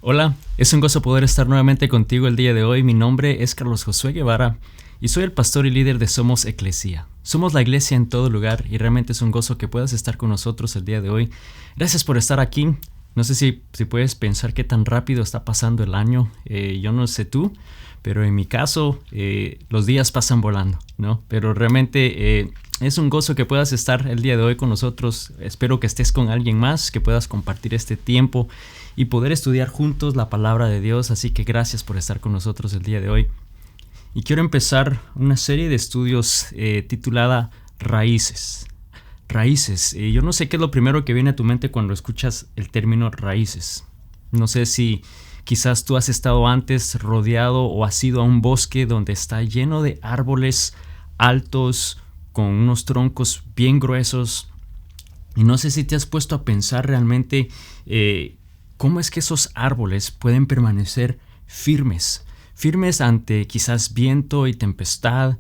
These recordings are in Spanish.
Hola, es un gozo poder estar nuevamente contigo el día de hoy. Mi nombre es Carlos Josué Guevara y soy el pastor y líder de Somos Eclesia. Somos la iglesia en todo lugar y realmente es un gozo que puedas estar con nosotros el día de hoy. Gracias por estar aquí. No sé si puedes pensar qué tan rápido está pasando el año. Yo no sé tú, pero en mi caso los días pasan volando, ¿no? Pero realmente es un gozo que puedas estar el día de hoy con nosotros. Espero que estés con alguien más, que puedas compartir este tiempo y poder estudiar juntos la palabra de Dios. Así que gracias por estar con nosotros el día de hoy. Y quiero empezar una serie de estudios titulada Raíces. Raíces. Yo no sé qué es lo primero que viene a tu mente cuando escuchas el término raíces. No sé si quizás tú has estado antes rodeado o has ido a un bosque donde está lleno de árboles altos con unos troncos bien gruesos. Y no sé si te has puesto a pensar realmente cómo es que esos árboles pueden permanecer firmes ante quizás viento y tempestad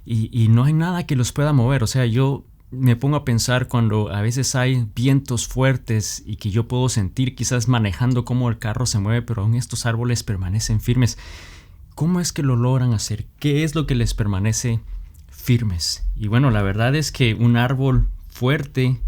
y no hay nada que los pueda mover. O sea, yo me pongo a pensar cuando a veces hay vientos fuertes y que yo puedo sentir quizás manejando cómo el carro se mueve, pero aún estos árboles permanecen firmes. ¿Cómo es que lo logran hacer? ¿Qué es lo que les permanece firmes? Y bueno, la verdad es que un árbol fuerte,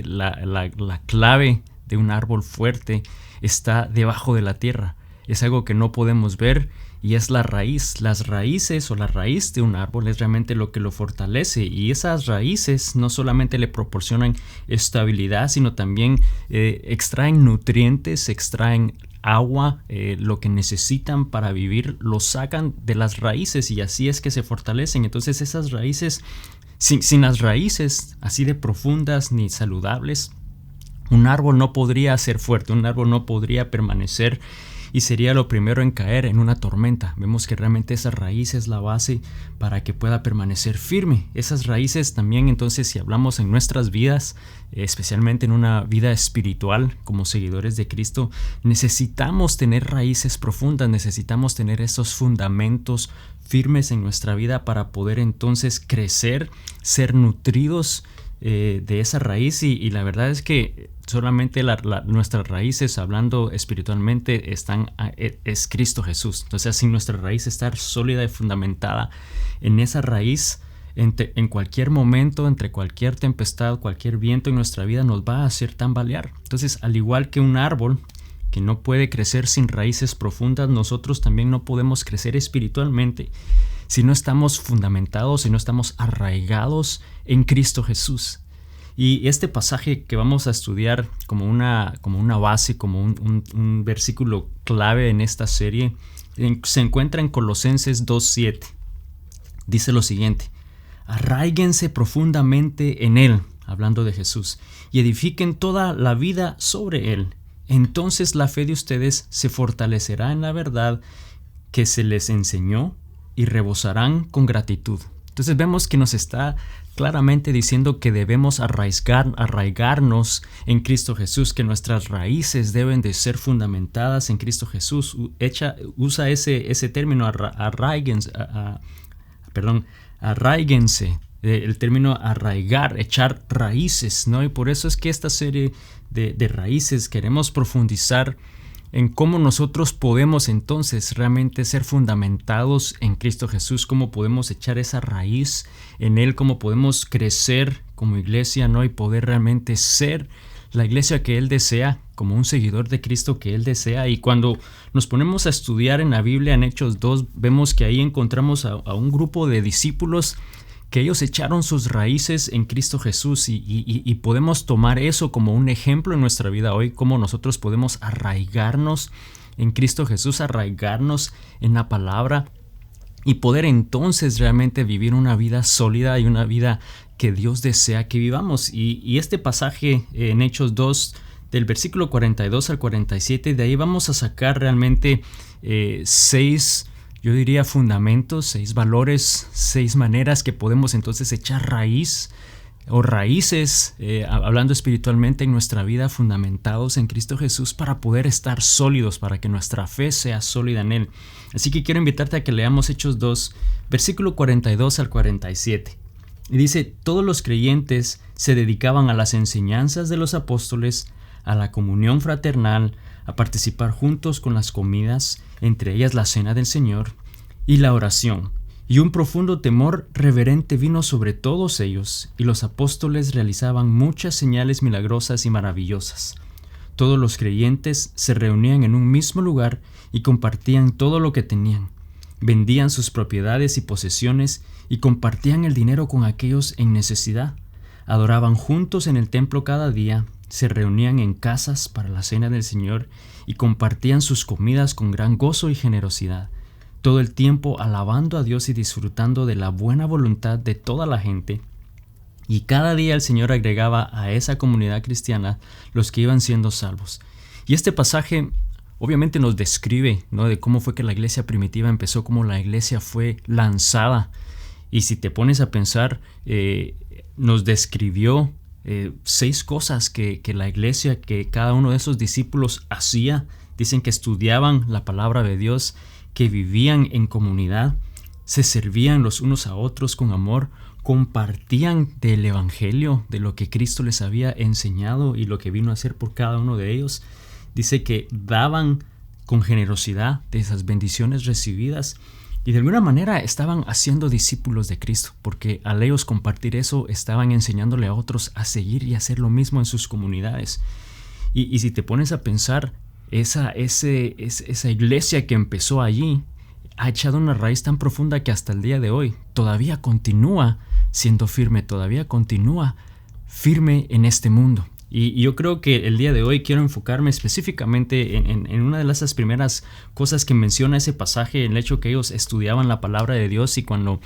la clave de un árbol fuerte está debajo de la tierra. Es algo que no podemos ver y es la raíz. Las raíces o la raíz de un árbol es realmente lo que lo fortalece, y esas raíces no solamente le proporcionan estabilidad, sino también extraen nutrientes, extraen agua, lo que necesitan para vivir lo sacan de las raíces y así es que se fortalecen. Entonces esas raíces, sin las raíces así de profundas ni saludables, un árbol no podría ser fuerte, un árbol no podría permanecer y sería lo primero en caer en una tormenta. Vemos que realmente esa raíz es la base para que pueda permanecer firme. Esas raíces también, entonces, si hablamos en nuestras vidas, especialmente en una vida espiritual como seguidores de Cristo, necesitamos tener raíces profundas, necesitamos tener esos fundamentos firmes en nuestra vida para poder entonces crecer, ser nutridos de esa raíz y la verdad es que solamente nuestras raíces, hablando espiritualmente, es Cristo Jesús. Entonces, sin nuestra raíz estar sólida y fundamentada en esa raíz, en cualquier momento, entre cualquier tempestad, cualquier viento en nuestra vida nos va a hacer tambalear. Entonces, al igual que un árbol que no puede crecer sin raíces profundas, nosotros también no podemos crecer espiritualmente si no estamos fundamentados, si no estamos arraigados en Cristo Jesús. Y este pasaje que vamos a estudiar como una base, como un versículo clave en esta serie, se encuentra en Colosenses 2:7. Dice lo siguiente: arraíguense profundamente en Él, hablando de Jesús, y edifiquen toda la vida sobre Él. Entonces la fe de ustedes se fortalecerá en la verdad que se les enseñó y rebosarán con gratitud. Entonces vemos que nos está claramente diciendo que debemos arraigarnos en Cristo Jesús, que nuestras raíces deben de ser fundamentadas en Cristo Jesús. Usa ese término, arraíguense, el término arraigar, echar raíces, ¿no? Y por eso es que esta serie de raíces queremos profundizar en cómo nosotros podemos entonces realmente ser fundamentados en Cristo Jesús, cómo podemos echar esa raíz en Él, cómo podemos crecer como iglesia, ¿no? Y poder realmente ser la iglesia que Él desea, como un seguidor de Cristo que Él desea. Y cuando nos ponemos a estudiar en la Biblia, en Hechos 2, vemos que ahí encontramos a un grupo de discípulos que ellos echaron sus raíces en Cristo Jesús y podemos tomar eso como un ejemplo en nuestra vida hoy, cómo nosotros podemos arraigarnos en Cristo Jesús, arraigarnos en la palabra y poder entonces realmente vivir una vida sólida y una vida que Dios desea que vivamos. Y este pasaje en Hechos 2, del versículo 42 al 47, de ahí vamos a sacar realmente 6, yo diría, fundamentos, 6 valores, 6 maneras que podemos entonces echar raíz o raíces, hablando espiritualmente en nuestra vida, fundamentados en Cristo Jesús para poder estar sólidos, para que nuestra fe sea sólida en Él. Así que quiero invitarte a que leamos Hechos 2, versículo 42 al 47. Y dice: todos los creyentes se dedicaban a las enseñanzas de los apóstoles, a la comunión fraternal, a participar juntos con las comidas, entre ellas la cena del Señor y la oración. Y un profundo temor reverente vino sobre todos ellos, y los apóstoles realizaban muchas señales milagrosas y maravillosas. Todos los creyentes se reunían en un mismo lugar y compartían todo lo que tenían. Vendían sus propiedades y posesiones y compartían el dinero con aquellos en necesidad. Adoraban juntos en el templo cada día, se reunían en casas para la cena del Señor y compartían sus comidas con gran gozo y generosidad, todo el tiempo alabando a Dios y disfrutando de la buena voluntad de toda la gente. Y cada día el Señor agregaba a esa comunidad cristiana los que iban siendo salvos. Y este pasaje obviamente nos describe, ¿no?, de cómo fue que la iglesia primitiva empezó, cómo la iglesia fue lanzada. Y si te pones a pensar, nos describió 6 cosas que la iglesia, que cada uno de esos discípulos hacía. Dicen que estudiaban la palabra de Dios, que vivían en comunidad, se servían los unos a otros con amor, compartían del evangelio, de lo que Cristo les había enseñado y lo que vino a hacer por cada uno de ellos. Dice que daban con generosidad de esas bendiciones recibidas y de alguna manera estaban haciendo discípulos de Cristo, porque al ellos compartir eso estaban enseñándole a otros a seguir y hacer lo mismo en sus comunidades. Y si te pones a pensar, esa iglesia que empezó allí ha echado una raíz tan profunda que hasta el día de hoy todavía continúa siendo firme, todavía continúa firme en este mundo. Y yo creo que el día de hoy quiero enfocarme específicamente en una de esas primeras cosas que menciona ese pasaje, el hecho que ellos estudiaban la palabra de Dios. Y cuando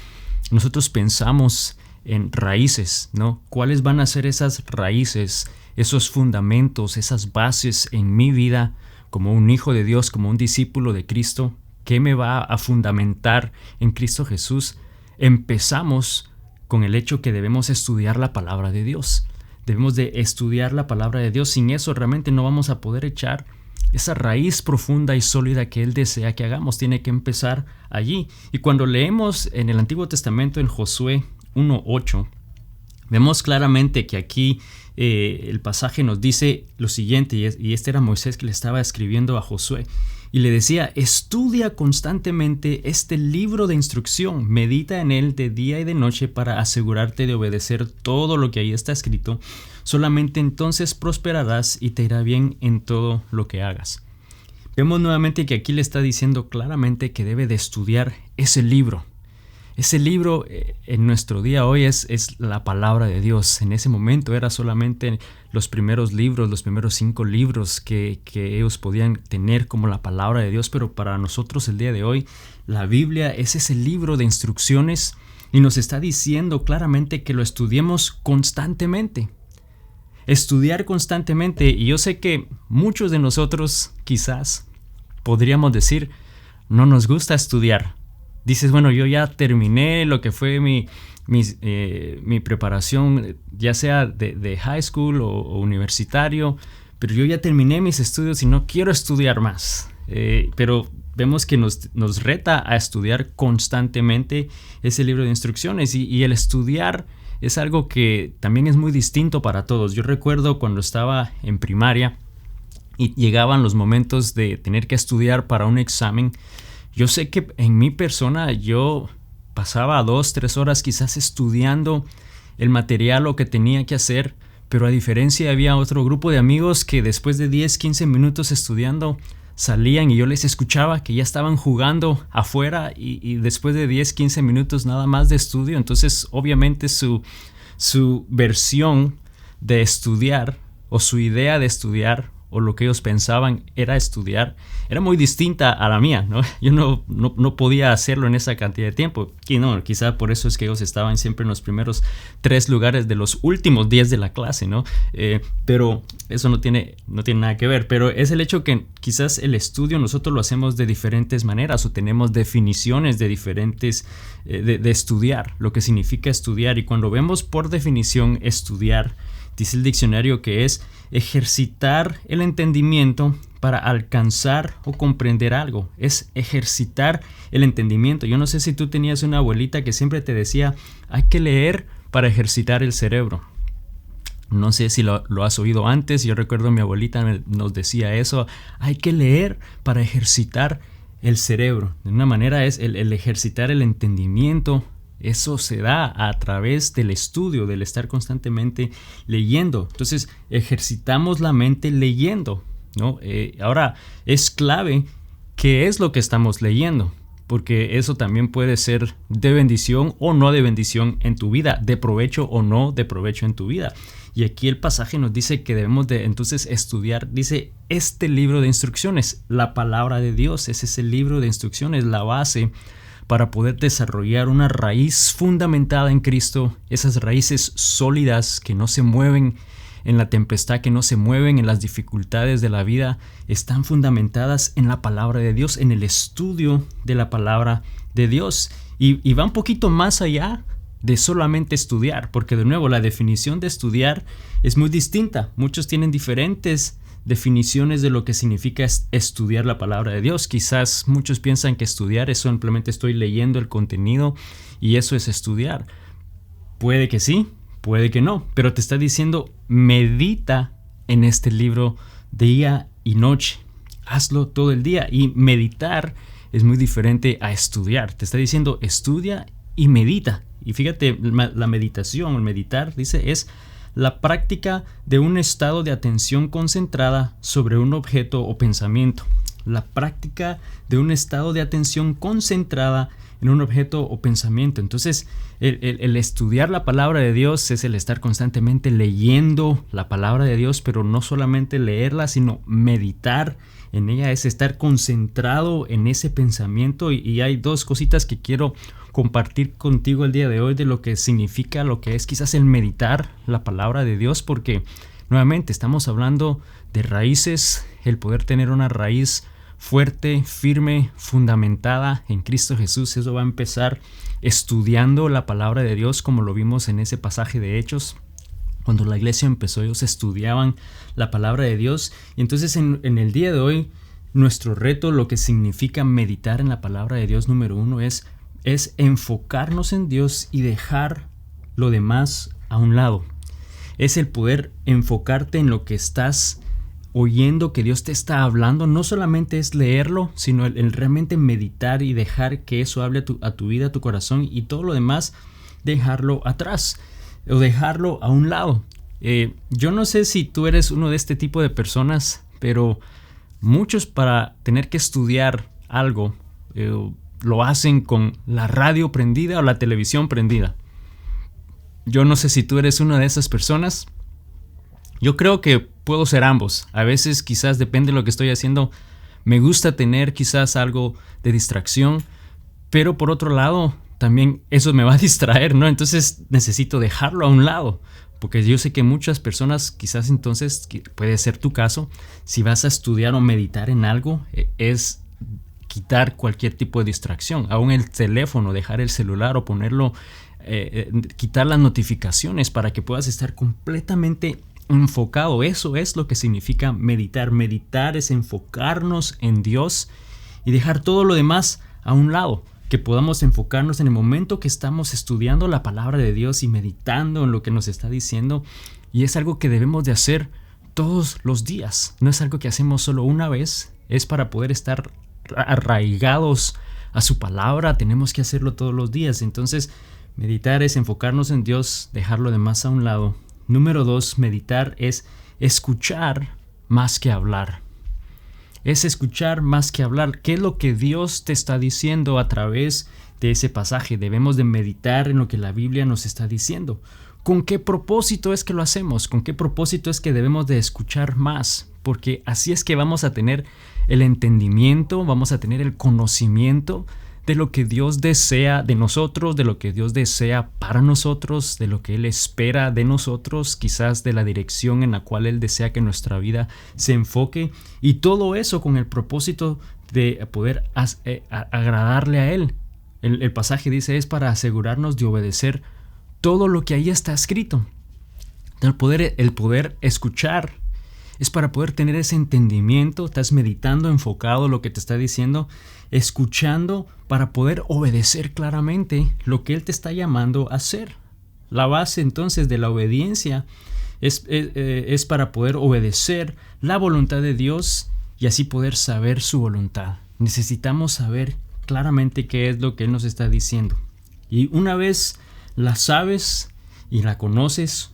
nosotros pensamos en raíces, ¿no?, ¿cuáles van a ser esas raíces, esos fundamentos, esas bases en mi vida como un hijo de Dios, como un discípulo de Cristo? ¿Qué me va a fundamentar en Cristo Jesús? Empezamos con el hecho que debemos estudiar la palabra de Dios. Debemos de estudiar la palabra de Dios. Sin eso realmente no vamos a poder echar esa raíz profunda y sólida que Él desea que hagamos. Tiene que empezar allí. Y cuando leemos en el Antiguo Testamento, en Josué 1:8, vemos claramente que aquí el pasaje nos dice lo siguiente, y este era Moisés que le estaba escribiendo a Josué, y le decía: estudia constantemente este libro de instrucción, medita en él de día y de noche para asegurarte de obedecer todo lo que ahí está escrito. Solamente entonces prosperarás y te irá bien en todo lo que hagas. Vemos nuevamente que aquí le está diciendo claramente que debe de estudiar ese libro. Ese libro en nuestro día hoy es la palabra de Dios. En ese momento era solamente los primeros libros, los primeros 5 libros que ellos podían tener como la palabra de Dios, pero para nosotros el día de hoy la Biblia es ese libro de instrucciones y nos está diciendo claramente que lo estudiemos constantemente. Estudiar constantemente. Y yo sé que muchos de nosotros quizás podríamos decir: no nos gusta estudiar. Dices, bueno, yo ya terminé lo que fue mi preparación, ya sea de high school o universitario, pero yo ya terminé mis estudios y no quiero estudiar más. Pero vemos que nos reta a estudiar constantemente ese libro de instrucciones, y el estudiar es algo que también es muy distinto para todos. Yo recuerdo cuando estaba en primaria y llegaban los momentos de tener que estudiar para un examen. Yo sé que en mi persona yo pasaba 2-3 horas quizás estudiando el material o que tenía que hacer, pero a diferencia había otro grupo de amigos que después de 10-15 minutos estudiando salían y yo les escuchaba que ya estaban jugando afuera y después de 10-15 minutos nada más de estudio. Entonces obviamente su versión de estudiar o su idea de estudiar o lo que ellos pensaban era estudiar, era muy distinta a la mía, ¿no? Yo no podía hacerlo en esa cantidad de tiempo. Y no, quizá por eso es que ellos estaban siempre en los primeros 3 lugares de los últimos 10 de la clase, ¿no? Pero eso no tiene nada que ver. Pero es el hecho que quizás el estudio nosotros lo hacemos de diferentes maneras o tenemos definiciones de diferentes de estudiar, lo que significa estudiar. Y cuando vemos por definición estudiar, dice el diccionario que es ejercitar el entendimiento para alcanzar o comprender algo. Es ejercitar el entendimiento. Yo no sé si tú tenías una abuelita que siempre te decía: hay que leer para ejercitar el cerebro. No sé si lo has oído antes. Yo recuerdo mi abuelita nos decía eso. Hay que leer para ejercitar el cerebro. De una manera es el ejercitar el entendimiento. Eso se da a través del estudio, del estar constantemente leyendo. Entonces ejercitamos la mente leyendo, ¿no? Ahora es clave qué es lo que estamos leyendo, porque eso también puede ser de bendición o no de bendición en tu vida, de provecho o no de provecho en tu vida. Y aquí el pasaje nos dice que debemos de entonces estudiar, dice, este libro de instrucciones, la palabra de Dios, es ese libro de instrucciones, la base para poder desarrollar una raíz fundamentada en Cristo, esas raíces sólidas que no se mueven en la tempestad, que no se mueven en las dificultades de la vida, están fundamentadas en la palabra de Dios, en el estudio de la palabra de Dios. Y va un poquito más allá de solamente estudiar, porque de nuevo la definición de estudiar es muy distinta. Muchos tienen diferentes definiciones de lo que significa estudiar la palabra de Dios. Quizás muchos piensan que estudiar es simplemente estoy leyendo el contenido y eso es estudiar. Puede que sí, puede que no, pero te está diciendo medita en este libro día y noche. Hazlo todo el día, y meditar es muy diferente a estudiar. Te está diciendo estudia y medita. Y fíjate, la meditación, el meditar, dice, es la práctica de un estado de atención concentrada sobre un objeto o pensamiento. La práctica de un estado de atención concentrada en un objeto o pensamiento. Entonces, el estudiar la palabra de Dios es el estar constantemente leyendo la palabra de Dios, pero no solamente leerla, sino meditar en ella, es estar concentrado en ese pensamiento. Y hay dos cositas que quiero compartir contigo el día de hoy de lo que significa, lo que es quizás el meditar la palabra de Dios, porque nuevamente estamos hablando de raíces, el poder tener una raíz fuerte, firme, fundamentada en Cristo Jesús. Eso va a empezar estudiando la palabra de Dios, como lo vimos en ese pasaje de Hechos. Cuando la iglesia empezó, ellos estudiaban la palabra de Dios. Y entonces en el día de hoy, nuestro reto, lo que significa meditar en la palabra de Dios, número uno, es enfocarnos en Dios y dejar lo demás a un lado. Es el poder enfocarte en lo que estás oyendo, que Dios te está hablando. No solamente es leerlo, sino el realmente meditar y dejar que eso hable a tu vida, a tu corazón, y todo lo demás dejarlo atrás o dejarlo a un lado. Yo no sé si tú eres uno de este tipo de personas, pero muchos, para tener que estudiar algo, lo hacen con la radio prendida o la televisión prendida. Yo no sé si tú eres una de esas personas. Yo creo que puedo ser ambos. A veces quizás depende de lo que estoy haciendo. Me gusta tener quizás algo de distracción, pero por otro lado también eso me va a distraer, ¿no? Entonces necesito dejarlo a un lado, porque yo sé que muchas personas, quizás entonces, puede ser tu caso, si vas a estudiar o meditar en algo, es quitar cualquier tipo de distracción, aún el teléfono, dejar el celular o ponerlo, quitar las notificaciones para que puedas estar completamente enfocado. Eso es lo que significa meditar. Meditar es enfocarnos en Dios y dejar todo lo demás a un lado, que podamos enfocarnos en el momento que estamos estudiando la palabra de Dios y meditando en lo que nos está diciendo. Y es algo que debemos de hacer todos los días, no es algo que hacemos solo una vez, es para poder estar arraigados a su palabra, tenemos que hacerlo todos los días. Entonces, meditar es enfocarnos en Dios, dejar lo demás a un lado. Número 2, meditar es escuchar más que hablar. Es escuchar más que hablar. ¿Qué es lo que Dios te está diciendo a través de ese pasaje? Debemos de meditar en lo que la Biblia nos está diciendo. ¿Con qué propósito es que lo hacemos? ¿Con qué propósito es que debemos de escuchar más? Porque así es que vamos a tener el entendimiento, vamos a tener el conocimiento de lo que Dios desea de nosotros, de lo que Dios desea para nosotros, de lo que Él espera de nosotros, quizás de la dirección en la cual Él desea que nuestra vida se enfoque, y todo eso con el propósito de poder agradarle a Él. El pasaje dice es para asegurarnos de obedecer todo lo que ahí está escrito. El poder escuchar es para poder tener ese entendimiento. Estás meditando, enfocado lo que te está diciendo, escuchando para poder obedecer claramente lo que Él te está llamando a hacer. La base entonces de la obediencia es para poder obedecer la voluntad de Dios y así poder saber su voluntad. Necesitamos saber claramente qué es lo que Él nos está diciendo. Y una vez la sabes y la conoces,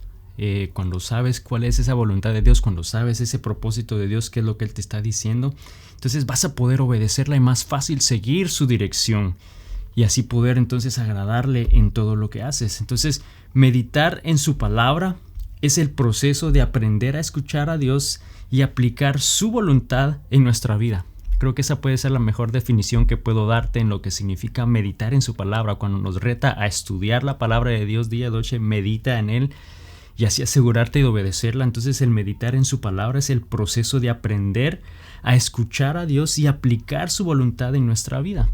cuando sabes cuál es esa voluntad de Dios, cuando sabes ese propósito de Dios, qué es lo que Él te está diciendo, entonces vas a poder obedecerla y más fácil seguir su dirección y así poder entonces agradarle en todo lo que haces. Entonces, meditar en su palabra es el proceso de aprender a escuchar a Dios y aplicar su voluntad en nuestra vida. Creo que esa puede ser la mejor definición que puedo darte en lo que significa meditar en su palabra. Cuando nos reta a estudiar la palabra de Dios día y noche, medita en Él y así asegurarte de obedecerla. Entonces el meditar en su palabra es el proceso de aprender a escuchar a Dios y aplicar su voluntad en nuestra vida.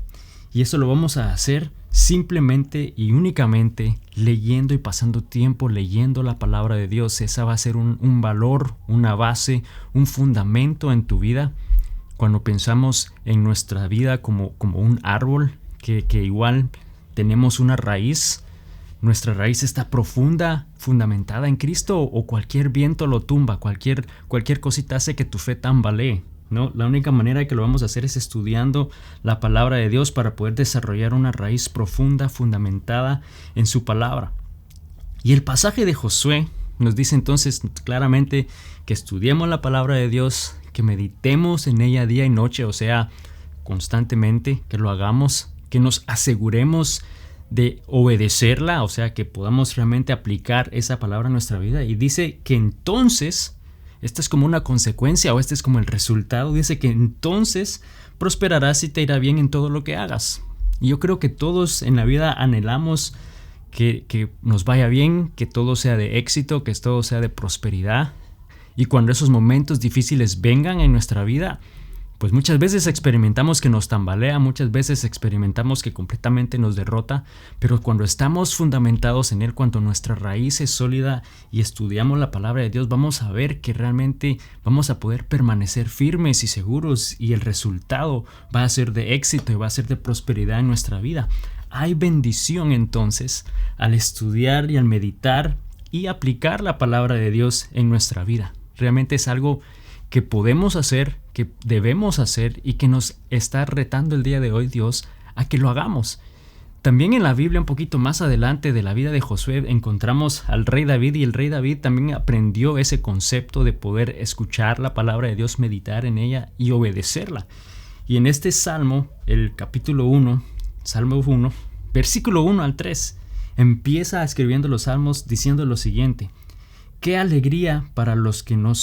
Y eso lo vamos a hacer simplemente y únicamente leyendo y pasando tiempo leyendo la palabra de Dios. Esa va a ser un valor, una base, un fundamento en tu vida. Cuando pensamos en nuestra vida como un árbol que igual tenemos una raíz, nuestra raíz está profunda, fundamentada en Cristo, o cualquier viento lo tumba, cualquier cosita hace que tu fe tambalee, ¿no? La única manera que lo vamos a hacer es estudiando la palabra de Dios para poder desarrollar una raíz profunda, fundamentada en su palabra. Y el pasaje de Josué nos dice entonces claramente que estudiemos la palabra de Dios, que meditemos en ella día y noche, o sea, constantemente, que lo hagamos, que nos aseguremos de obedecerla, o sea, que podamos realmente aplicar esa palabra en nuestra vida. Y dice que entonces, esta es como una consecuencia o este es como el resultado, dice que entonces prosperarás y te irá bien en todo lo que hagas. Y yo creo que todos en la vida anhelamos que nos vaya bien, que todo sea de éxito, que todo sea de prosperidad. Y cuando esos momentos difíciles vengan en nuestra vida, pues muchas veces experimentamos que nos tambalea, muchas veces experimentamos que completamente nos derrota, pero cuando estamos fundamentados en Él, cuando nuestra raíz es sólida y estudiamos la palabra de Dios, vamos a ver que realmente vamos a poder permanecer firmes y seguros y el resultado va a ser de éxito y va a ser de prosperidad en nuestra vida. Hay bendición entonces al estudiar y al meditar y aplicar la palabra de Dios en nuestra vida. Realmente es algo que podemos hacer, que debemos hacer y que nos está retando el día de hoy Dios a que lo hagamos. También en la Biblia, un poquito más adelante de la vida de Josué, encontramos al rey David, y el rey David también aprendió ese concepto de poder escuchar la palabra de Dios, meditar en ella y obedecerla. Y en este salmo, el capítulo 1, Salmo 1, versículo 1 al 3, empieza escribiendo los salmos diciendo lo siguiente: qué alegría para los que no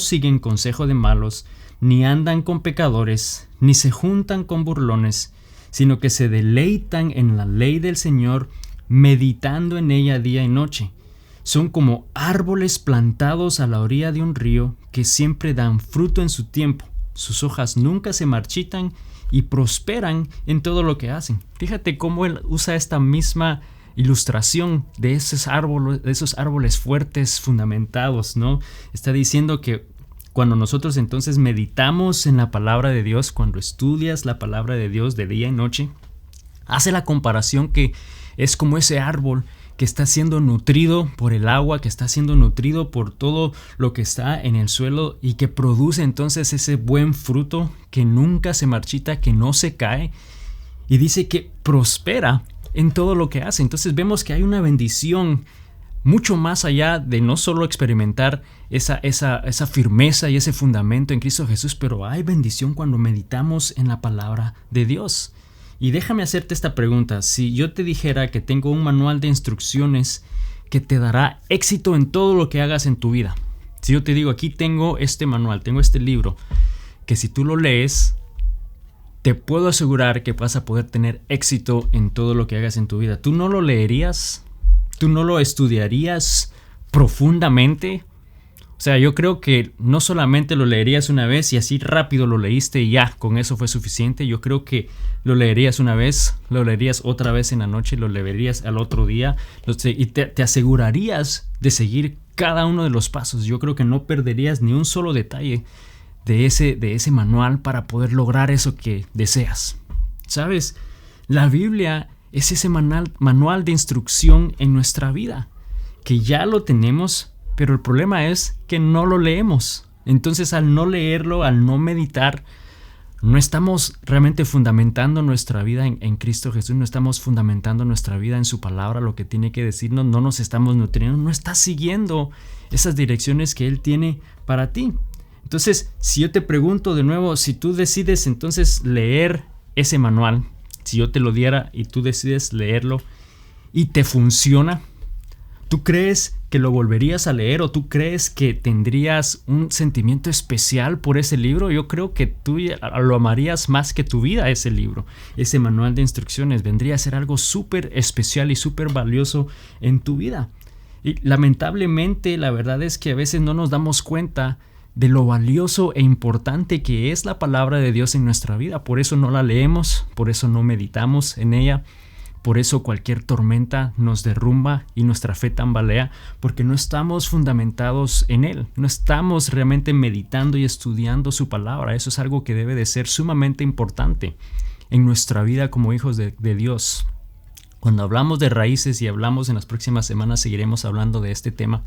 siguen consejo de malos, ni andan con pecadores, ni se juntan con burlones, sino que se deleitan en la ley del Señor, meditando en ella día y noche. Son como árboles plantados a la orilla de un río, que siempre dan fruto en su tiempo. Sus hojas nunca se marchitan y prosperan en todo lo que hacen. Fíjate cómo él usa esta misma ilustración de esos árboles fuertes, fundamentados, ¿no? Está diciendo que cuando nosotros entonces meditamos en la palabra de Dios, cuando estudias la palabra de Dios de día y noche, hace la comparación que es como ese árbol que está siendo nutrido por el agua, que está siendo nutrido por todo lo que está en el suelo y que produce entonces ese buen fruto que nunca se marchita, que no se cae, y dice que prospera en todo lo que hace. Entonces vemos que hay una bendición mucho más allá de no solo experimentar esa firmeza y ese fundamento en Cristo Jesús, pero hay bendición cuando meditamos en la palabra de Dios. Y déjame hacerte esta pregunta: si yo te dijera que tengo un manual de instrucciones que te dará éxito en todo lo que hagas en tu vida, si yo te digo, aquí tengo este manual, tengo este libro, que si tú lo lees, te puedo asegurar que vas a poder tener éxito en todo lo que hagas en tu vida, ¿tú no lo leerías? ¿Tú no lo estudiarías profundamente? O sea, yo creo que no solamente lo leerías una vez y así rápido lo leíste y ya, con eso fue suficiente. Yo creo que lo leerías una vez, lo leerías otra vez en la noche, lo leerías al otro día y te asegurarías de seguir cada uno de los pasos. Yo creo que no perderías ni un solo detalle de ese manual para poder lograr eso que deseas. ¿Sabes? La Biblia es ese manual de instrucción en nuestra vida, que ya lo tenemos pero el problema es que no lo leemos. Entonces, al no leerlo, al no meditar, no estamos realmente fundamentando nuestra vida en Cristo Jesús, no estamos fundamentando nuestra vida en su palabra, lo que tiene que decirnos, no nos estamos nutriendo, no estás siguiendo esas direcciones que Él tiene para ti. Entonces, si yo te pregunto de nuevo, si tú decides entonces leer ese manual, si yo te lo diera y tú decides leerlo y te funciona, ¿tú crees que lo volverías a leer o tú crees que tendrías un sentimiento especial por ese libro? Yo creo que tú lo amarías más que tu vida, ese libro. Ese manual de instrucciones vendría a ser algo súper especial y súper valioso en tu vida. Y lamentablemente la verdad es que a veces no nos damos cuenta de lo valioso e importante que es la palabra de Dios en nuestra vida. Por eso no la leemos, por eso no meditamos en ella. Por eso cualquier tormenta nos derrumba y nuestra fe tambalea, porque no estamos fundamentados en Él, no estamos realmente meditando y estudiando su palabra. Eso es algo que debe de ser sumamente importante en nuestra vida como hijos de Dios. Cuando hablamos de raíces y hablamos en las próximas semanas, seguiremos hablando de este tema.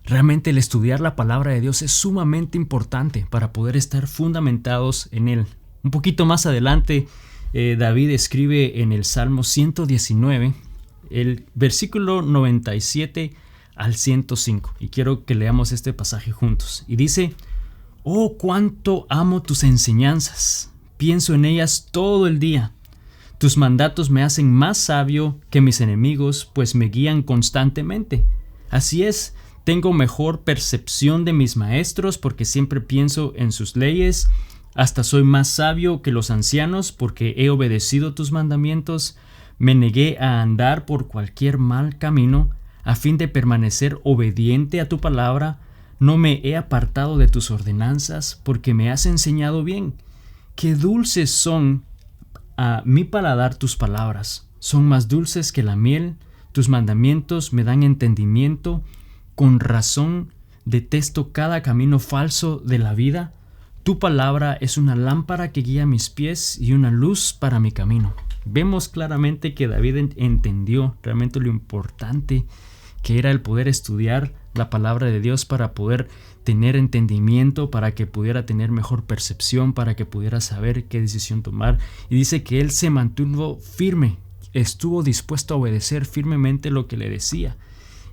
Realmente el estudiar la palabra de Dios es sumamente importante para poder estar fundamentados en Él. Un poquito más adelante, David escribe en el Salmo 119, el versículo 97 al 105. Y quiero que leamos este pasaje juntos. Y dice: «Oh, cuánto amo tus enseñanzas. Pienso en ellas todo el día. Tus mandatos me hacen más sabio que mis enemigos, pues me guían constantemente. Así es, tengo mejor percepción de mis maestros porque siempre pienso en sus leyes. Hasta soy más sabio que los ancianos porque he obedecido tus mandamientos. Me negué a andar por cualquier mal camino a fin de permanecer obediente a tu palabra. No me he apartado de tus ordenanzas porque me has enseñado bien. Qué dulces son a mi paladar tus palabras. Son más dulces que la miel. Tus mandamientos me dan entendimiento. Con razón detesto cada camino falso de la vida. Tu palabra es una lámpara que guía mis pies y una luz para mi camino». Vemos claramente que David entendió realmente lo importante que era el poder estudiar la palabra de Dios para poder tener entendimiento, para que pudiera tener mejor percepción, para que pudiera saber qué decisión tomar. Y dice que él se mantuvo firme, estuvo dispuesto a obedecer firmemente lo que le decía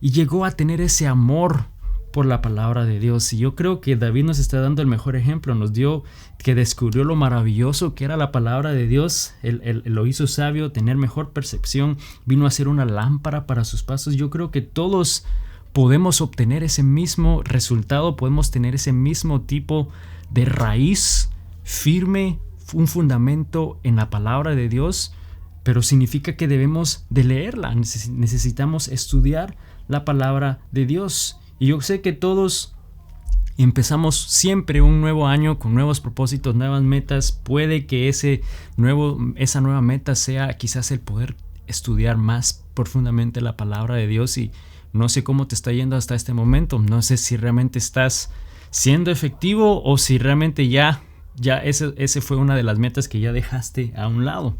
y llegó a tener ese amor por la palabra de Dios. Y yo creo que David nos está dando el mejor ejemplo, nos dio que descubrió lo maravilloso que era la palabra de Dios, él lo hizo sabio, tener mejor percepción, vino a ser una lámpara para sus pasos. Yo creo que todos podemos obtener ese mismo resultado, podemos tener ese mismo tipo de raíz firme, un fundamento en la palabra de Dios, pero significa que debemos de leerla, necesitamos estudiar la palabra de Dios. Y yo sé que todos empezamos siempre un nuevo año con nuevos propósitos, nuevas metas. Puede que esa nueva meta sea quizás el poder estudiar más profundamente la palabra de Dios. Y no sé cómo te está yendo hasta este momento. No sé si realmente estás siendo efectivo o si realmente ya ese fue una de las metas que ya dejaste a un lado.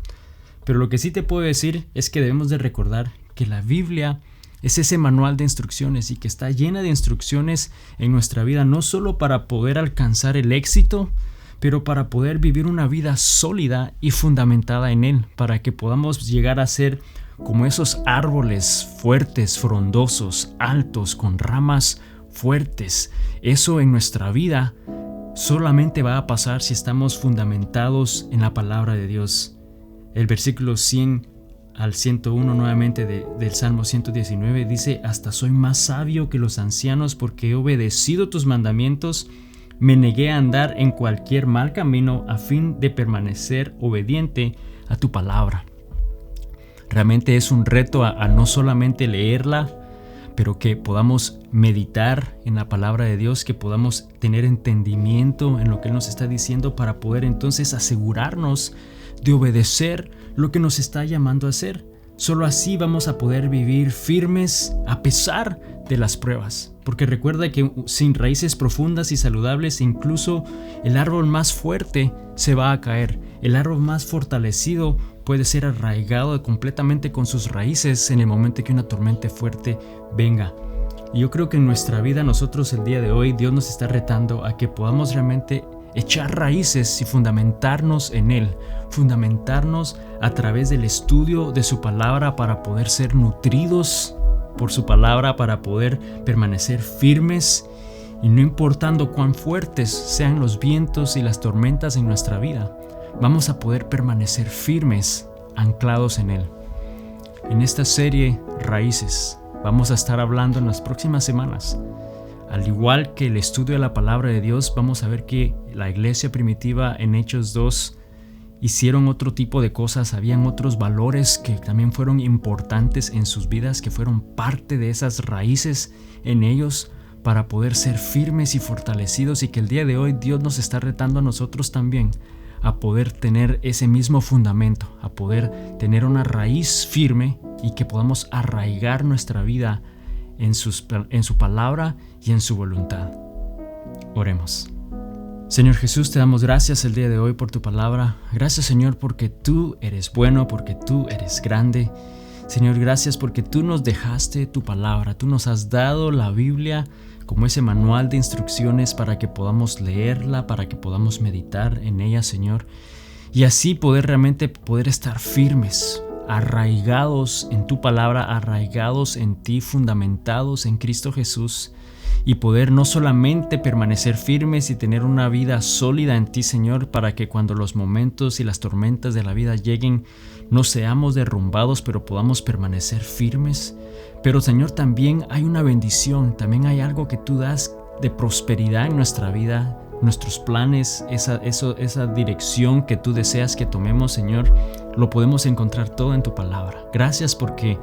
Pero lo que sí te puedo decir es que debemos de recordar que la Biblia es ese manual de instrucciones y que está llena de instrucciones en nuestra vida, no solo para poder alcanzar el éxito, pero para poder vivir una vida sólida y fundamentada en Él, para que podamos llegar a ser como esos árboles fuertes, frondosos, altos, con ramas fuertes. Eso en nuestra vida solamente va a pasar si estamos fundamentados en la palabra de Dios. El versículo 100 al 101 nuevamente del Salmo 119 dice: «Hasta soy más sabio que los ancianos porque he obedecido tus mandamientos. Me negué a andar en cualquier mal camino a fin de permanecer obediente a tu palabra». Realmente es un reto a no solamente leerla, pero que podamos meditar en la palabra de Dios, que podamos tener entendimiento en lo que Él nos está diciendo para poder entonces asegurarnos de obedecer lo que nos está llamando a hacer. Solo así vamos a poder vivir firmes a pesar de las pruebas. Porque recuerda que sin raíces profundas y saludables, incluso el árbol más fuerte se va a caer. El árbol más fortalecido puede ser arraigado completamente con sus raíces en el momento que una tormenta fuerte venga. Y yo creo que en nuestra vida nosotros el día de hoy Dios nos está retando a que podamos realmente echar raíces y fundamentarnos en Él, fundamentarnos a través del estudio de su palabra para poder ser nutridos por su palabra, para poder permanecer firmes y no importando cuán fuertes sean los vientos y las tormentas en nuestra vida, vamos a poder permanecer firmes, anclados en Él. En esta serie Raíces vamos a estar hablando en las próximas semanas. Al igual que el estudio de la palabra de Dios, vamos a ver que la iglesia primitiva en Hechos 2 hicieron otro tipo de cosas, habían otros valores que también fueron importantes en sus vidas, que fueron parte de esas raíces en ellos para poder ser firmes y fortalecidos, y que el día de hoy Dios nos está retando a nosotros también a poder tener ese mismo fundamento, a poder tener una raíz firme y que podamos arraigar nuestra vida en su palabra y en su voluntad. Oremos. Señor Jesús, te damos gracias el día de hoy por tu palabra. Gracias, Señor, porque tú eres bueno, porque tú eres grande. Señor, gracias porque tú nos dejaste tu palabra. Tú nos has dado la Biblia como ese manual de instrucciones para que podamos leerla, para que podamos meditar en ella, Señor. Y así realmente poder estar firmes, arraigados en tu palabra, arraigados en ti, fundamentados en Cristo Jesús, y poder no solamente permanecer firmes y tener una vida sólida en ti, Señor, para que cuando los momentos y las tormentas de la vida lleguen no seamos derrumbados, pero podamos permanecer firmes. Pero, Señor, también hay una bendición, también hay algo que tú das de prosperidad en nuestra vida, nuestros planes, esa dirección que tú deseas que tomemos, Señor, lo podemos encontrar todo en tu palabra. Gracias porque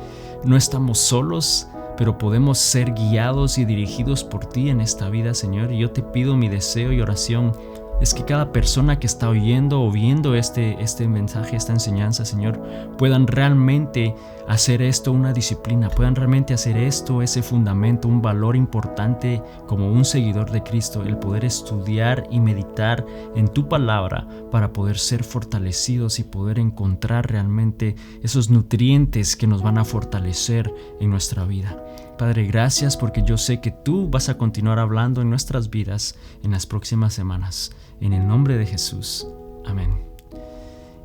no estamos solos, pero podemos ser guiados y dirigidos por ti en esta vida, Señor. Y yo te pido, mi deseo y oración es que cada persona que está oyendo o viendo este mensaje, esta enseñanza, Señor, puedan realmente hacer esto una disciplina, puedan realmente hacer esto ese fundamento, un valor importante como un seguidor de Cristo, el poder estudiar y meditar en tu palabra para poder ser fortalecidos y poder encontrar realmente esos nutrientes que nos van a fortalecer en nuestra vida. Padre, gracias porque yo sé que tú vas a continuar hablando en nuestras vidas en las próximas semanas. En el nombre de Jesús. Amén.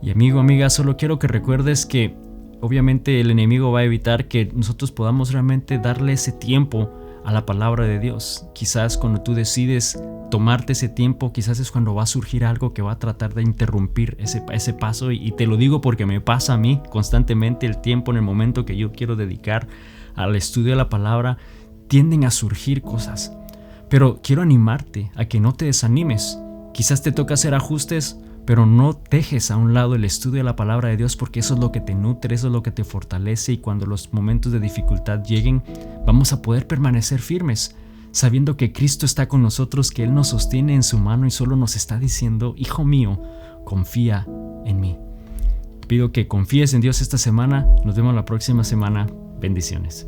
Y amigo, amiga, solo quiero que recuerdes que obviamente el enemigo va a evitar que nosotros podamos realmente darle ese tiempo a la palabra de Dios. Quizás cuando tú decides tomarte ese tiempo, quizás es cuando va a surgir algo que va a tratar de interrumpir ese paso. Y te lo digo porque me pasa a mí constantemente. El tiempo en el momento que yo quiero dedicar al estudio de la palabra, tienden a surgir cosas. Pero quiero animarte a que no te desanimes. Quizás te toca hacer ajustes, pero no dejes a un lado el estudio de la palabra de Dios, porque eso es lo que te nutre, eso es lo que te fortalece, y cuando los momentos de dificultad lleguen, vamos a poder permanecer firmes, sabiendo que Cristo está con nosotros, que Él nos sostiene en su mano y solo nos está diciendo: hijo mío, confía en mí. Pido que confíes en Dios esta semana. Nos vemos la próxima semana. Bendiciones.